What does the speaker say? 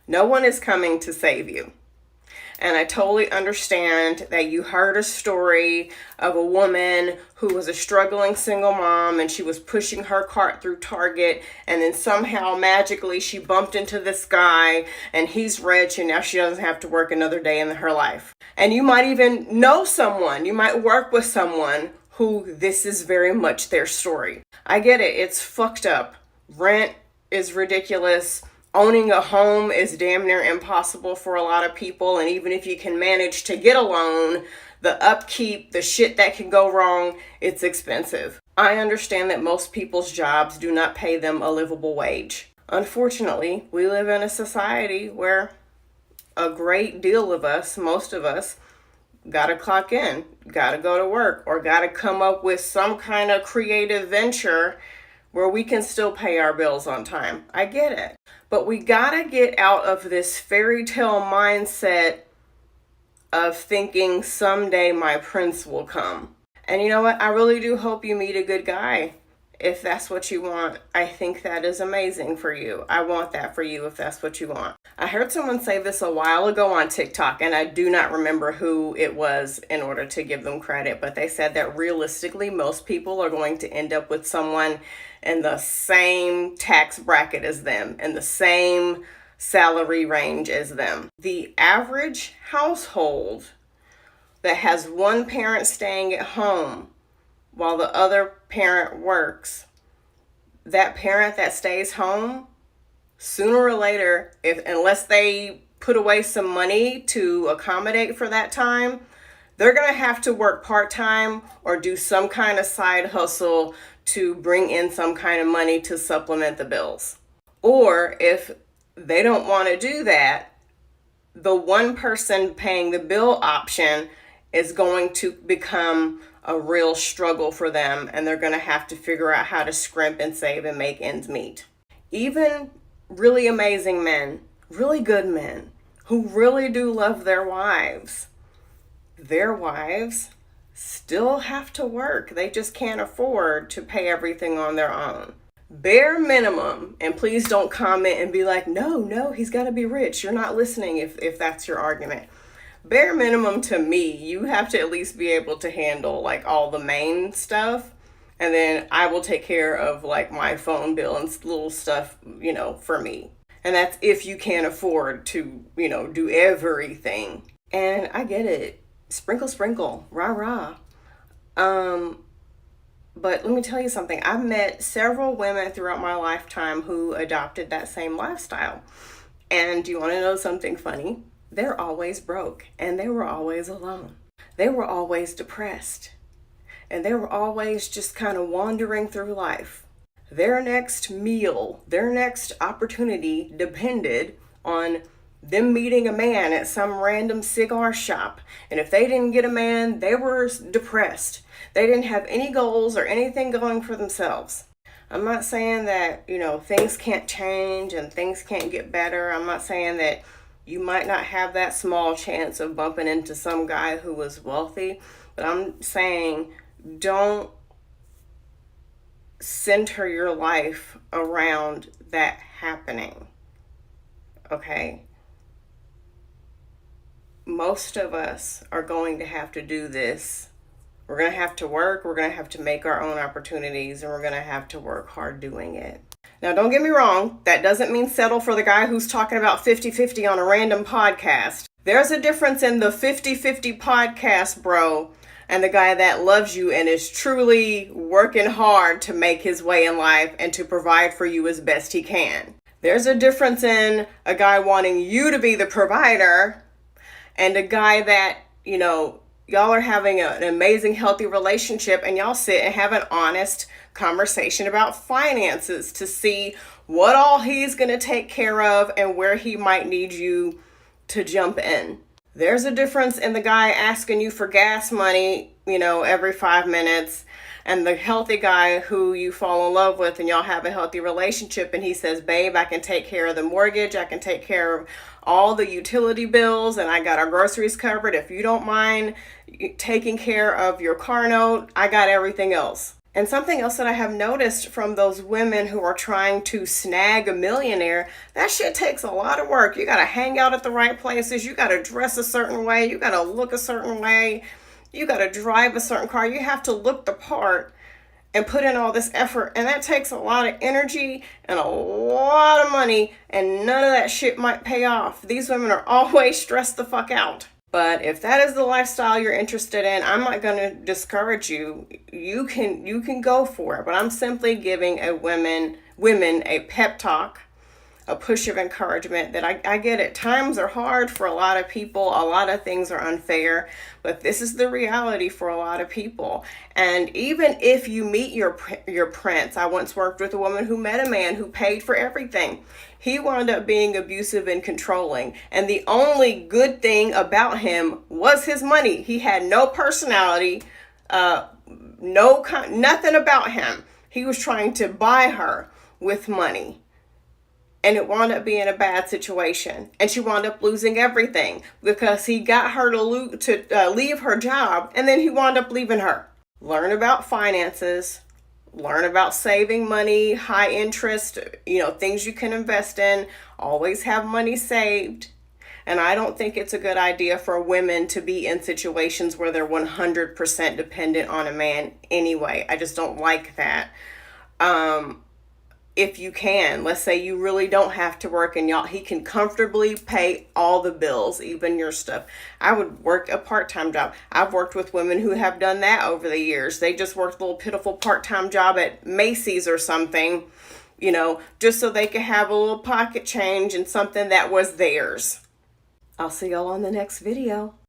No one is coming to save you. And I totally understand that you heard a story of a woman who was a struggling single mom and she was pushing her cart through Target, and then somehow magically she bumped into this guy and he's rich and now she doesn't have to work another day in her life. And you might even know someone, you might work with someone who this is very much their story. I get it, it's fucked up. Rent is ridiculous. Owning a home is damn near impossible for a lot of people. And even if you can manage to get a loan, the upkeep, the shit that can go wrong, it's expensive. I understand that most people's jobs do not pay them a livable wage. Unfortunately, we live in a society where a great deal of us, most of us, gotta clock in, gotta go to work, or gotta come up with some kind of creative venture where we can still pay our bills on time. I get it. But we gotta get out of this fairy tale mindset of thinking someday my prince will come. And you know what? I really do hope you meet a good guy. If that's what you want, I think that is amazing for you. I want that for you if that's what you want. I heard someone say this a while ago on TikTok, and I do not remember who it was in order to give them credit, but they said that realistically, most people are going to end up with someone in the same tax bracket as them, in the same salary range as them. The average household that has one parent staying at home while the other parent works, that parent that stays home, sooner or later, unless they put away some money to accommodate for that time, they're going to have to work part-time or do some kind of side hustle to bring in some kind of money to supplement the bills. Or if they don't want to do that, the one person paying the bill option is going to become a real struggle for them, and they're going to have to figure out how to scrimp and save and make ends meet. Even really amazing men, really good men, who really do love their wives still have to work. They just can't afford to pay everything on their own. Bare minimum, and please don't comment and be like, no, he's got to be rich. You're not listening if that's your argument. Bare minimum to me, you have to at least be able to handle like all the main stuff, and then I will take care of like my phone bill and little stuff, for me. And that's if you can't afford to, do everything. And I get it. Sprinkle, rah. But let me tell you something. I've met several women throughout my lifetime who adopted that same lifestyle. And do you want to know something funny? They're always broke, and they were always alone. They were always depressed, and they were always just kind of wandering through life. Their next meal, their next opportunity depended on them meeting a man at some random cigar shop. And if they didn't get a man, they were depressed. They didn't have any goals or anything going for themselves. I'm not saying that, things can't change and things can't get better. I'm not saying that you might not have that small chance of bumping into some guy who was wealthy, but I'm saying don't center your life around that happening, okay? Most of us are going to have to do this. We're going to have to work, we're going to have to make our own opportunities, and we're going to have to work hard doing it. Now, don't get me wrong, that doesn't mean settle for the guy who's talking about 50-50 on a random podcast. There's a difference in the 50-50 podcast, bro, and the guy that loves you and is truly working hard to make his way in life and to provide for you as best he can. There's a difference in a guy wanting you to be the provider and a guy that, y'all are having an amazing, healthy relationship, and y'all sit and have an honest conversation about finances to see what all he's going to take care of and where he might need you to jump in. There's a difference in the guy asking you for gas money, every 5 minutes, and the healthy guy who you fall in love with and y'all have a healthy relationship, and he says, babe, I can take care of the mortgage, I can take care of all the utility bills, and I got our groceries covered. If you don't mind taking care of your car note, I got everything else. And something else that I have noticed from those women who are trying to snag a millionaire, that shit takes a lot of work. You got to hang out at the right places. You got to dress a certain way. You got to look a certain way. You got to drive a certain car. You have to look the part and put in all this effort. And that takes a lot of energy and a lot of money. And none of that shit might pay off. These women are always stressed the fuck out. But if that is the lifestyle you're interested in, I'm not going to discourage you. You can go for it. But I'm simply giving women a pep talk, a push of encouragement that I get it. Times are hard for a lot of people. A lot of things are unfair, but this is the reality for a lot of people. And even if you meet your prince, I once worked with a woman who met a man who paid for everything. He wound up being abusive and controlling. And the only good thing about him was his money. He had no personality, nothing about him. He was trying to buy her with money. And it wound up being a bad situation. And she wound up losing everything because he got her to leave her job, and then he wound up leaving her. Learn about finances. Learn about saving money, high interest, things you can invest in. Always have money saved. And I don't think it's a good idea for women to be in situations where they're 100% dependent on a man anyway. I just don't like that. If you can, let's say you really don't have to work and he can comfortably pay all the bills, even your stuff. I would work a part-time job. I've worked with women who have done that over the years. They just worked a little pitiful part-time job at Macy's or something, just so they could have a little pocket change and something that was theirs. I'll see y'all on the next video.